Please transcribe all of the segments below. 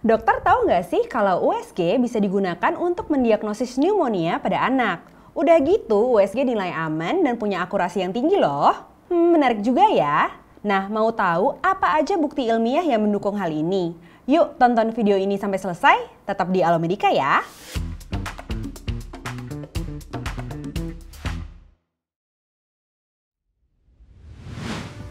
Dokter tahu nggak sih kalau USG bisa digunakan untuk mendiagnosis pneumonia pada anak? Udah gitu, USG nilai aman dan punya akurasi yang tinggi loh. Menarik juga ya. Nah, mau tahu apa aja bukti ilmiah yang mendukung hal ini? Yuk tonton video ini sampai selesai, tetap di Alomedika ya.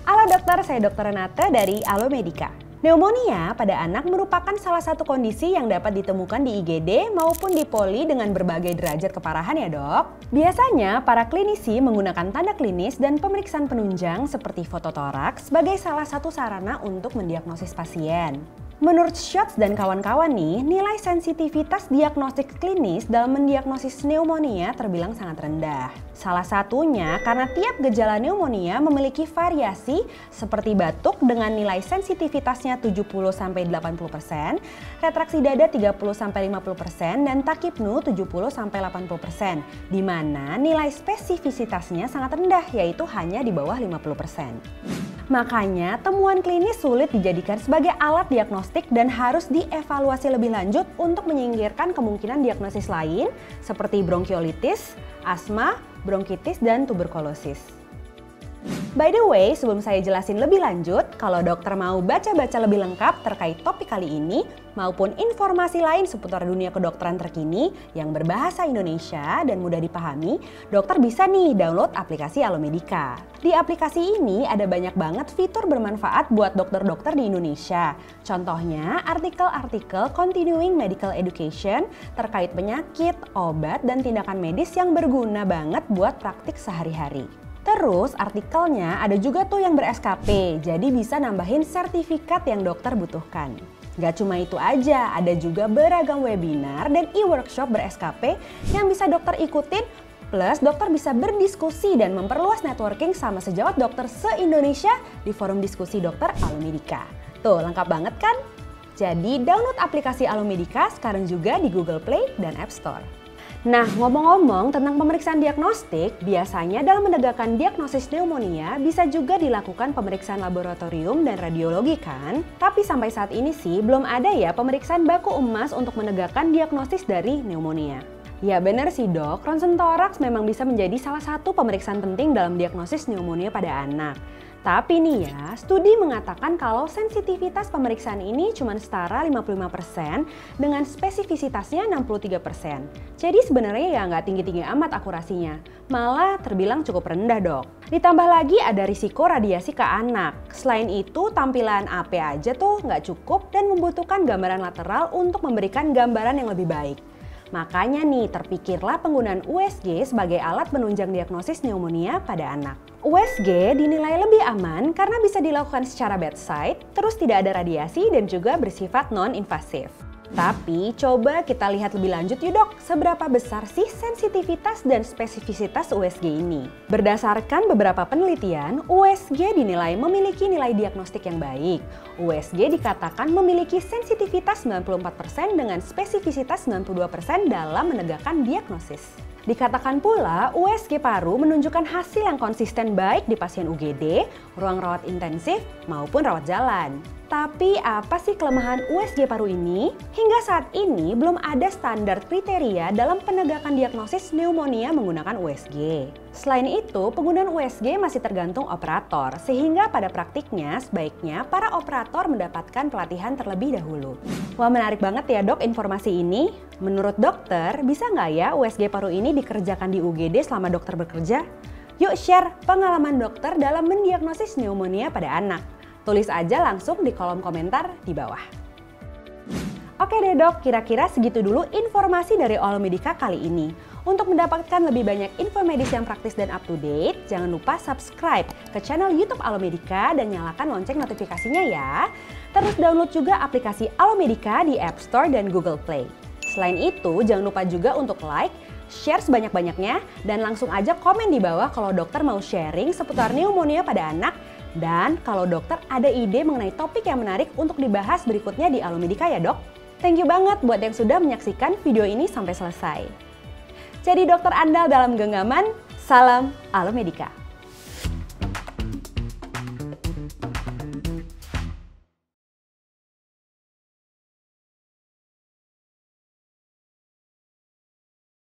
Halo dokter, saya Dr. Renata dari Alomedika. Pneumonia pada anak merupakan salah satu kondisi yang dapat ditemukan di IGD maupun di poli dengan berbagai derajat keparahan ya dok. Biasanya para klinisi menggunakan tanda klinis dan pemeriksaan penunjang seperti fototoraks sebagai salah satu sarana untuk mendiagnosis pasien. Menurut Schatz dan kawan-kawan nih, nilai sensitivitas diagnostik klinis dalam mendiagnosis pneumonia terbilang sangat rendah. Salah satunya karena tiap gejala pneumonia memiliki variasi seperti batuk dengan nilai sensitivitasnya 70-80%, retraksi dada 30-50%, dan tachypnea 70-80%, di mana nilai spesifisitasnya sangat rendah yaitu hanya di bawah 50%. Makanya temuan klinis sulit dijadikan sebagai alat diagnostik dan harus dievaluasi lebih lanjut untuk menyingkirkan kemungkinan diagnosis lain seperti bronkiolitis, asma, bronkitis, dan tuberkulosis. By the way, sebelum saya jelasin lebih lanjut, kalau dokter mau baca-baca lebih lengkap terkait topik kali ini, maupun informasi lain seputar dunia kedokteran terkini yang berbahasa Indonesia dan mudah dipahami, dokter bisa nih download aplikasi Alomedika. Di aplikasi ini ada banyak banget fitur bermanfaat buat dokter-dokter di Indonesia. Contohnya artikel-artikel continuing medical education terkait penyakit, obat, dan tindakan medis yang berguna banget buat praktik sehari-hari. Terus artikelnya ada juga tuh yang ber-SKP, jadi bisa nambahin sertifikat yang dokter butuhkan. Gak cuma itu aja, ada juga beragam webinar dan e-workshop ber-SKP yang bisa dokter ikutin, plus dokter bisa berdiskusi dan memperluas networking sama sejawat dokter se-Indonesia di forum diskusi dokter Alomedika. Tuh, lengkap banget kan? Jadi download aplikasi Alomedika sekarang juga di Google Play dan App Store. Nah, ngomong-ngomong tentang pemeriksaan diagnostik, biasanya dalam menegakkan diagnosis pneumonia bisa juga dilakukan pemeriksaan laboratorium dan radiologi kan? Tapi sampai saat ini sih belum ada ya pemeriksaan baku emas untuk menegakkan diagnosis dari pneumonia. Ya benar sih dok, ronsen toraks memang bisa menjadi salah satu pemeriksaan penting dalam diagnosis pneumonia pada anak. Tapi nih ya, studi mengatakan kalau sensitivitas pemeriksaan ini cuma setara 55% dengan spesifisitasnya 63%. Jadi sebenarnya ya nggak tinggi-tinggi amat akurasinya, malah terbilang cukup rendah dok. Ditambah lagi ada risiko radiasi ke anak. Selain itu tampilan AP aja tuh nggak cukup dan membutuhkan gambaran lateral untuk memberikan gambaran yang lebih baik. Makanya nih terpikirlah penggunaan USG sebagai alat penunjang diagnosis pneumonia pada anak. USG dinilai lebih aman karena bisa dilakukan secara bedside, terus tidak ada radiasi dan juga bersifat non-invasif. Tapi coba kita lihat lebih lanjut yuk dok, seberapa besar sih sensitivitas dan spesifisitas USG ini? Berdasarkan beberapa penelitian, USG dinilai memiliki nilai diagnostik yang baik. USG dikatakan memiliki sensitivitas 94% dengan spesifisitas 92% dalam menegakkan diagnosis. Dikatakan pula, USG paru menunjukkan hasil yang konsisten baik di pasien UGD, ruang rawat intensif, maupun rawat jalan. Tapi apa sih kelemahan USG paru ini? Hingga saat ini belum ada standar kriteria dalam penegakan diagnosis pneumonia menggunakan USG. Selain itu, penggunaan USG masih tergantung operator, sehingga pada praktiknya sebaiknya para operator mendapatkan pelatihan terlebih dahulu. Wah menarik banget ya dok informasi ini. Menurut dokter, bisa nggak ya USG paru ini dikerjakan di UGD selama dokter bekerja? Yuk share pengalaman dokter dalam mendiagnosis pneumonia pada anak. Tulis aja langsung di kolom komentar di bawah. Oke deh dok, kira-kira segitu dulu informasi dari Alomedika kali ini. Untuk mendapatkan lebih banyak info medis yang praktis dan up to date, jangan lupa subscribe ke channel YouTube Alomedika dan nyalakan lonceng notifikasinya ya. Terus download juga aplikasi Alomedika di App Store dan Google Play. Selain itu, jangan lupa juga untuk like, share sebanyak-banyaknya, dan langsung aja komen di bawah kalau dokter mau sharing seputar pneumonia pada anak. Dan kalau dokter ada ide mengenai topik yang menarik untuk dibahas berikutnya di Alomedika ya dok. Thank you banget buat yang sudah menyaksikan video ini sampai selesai. Jadi dokter andal dalam genggaman, salam Alomedika.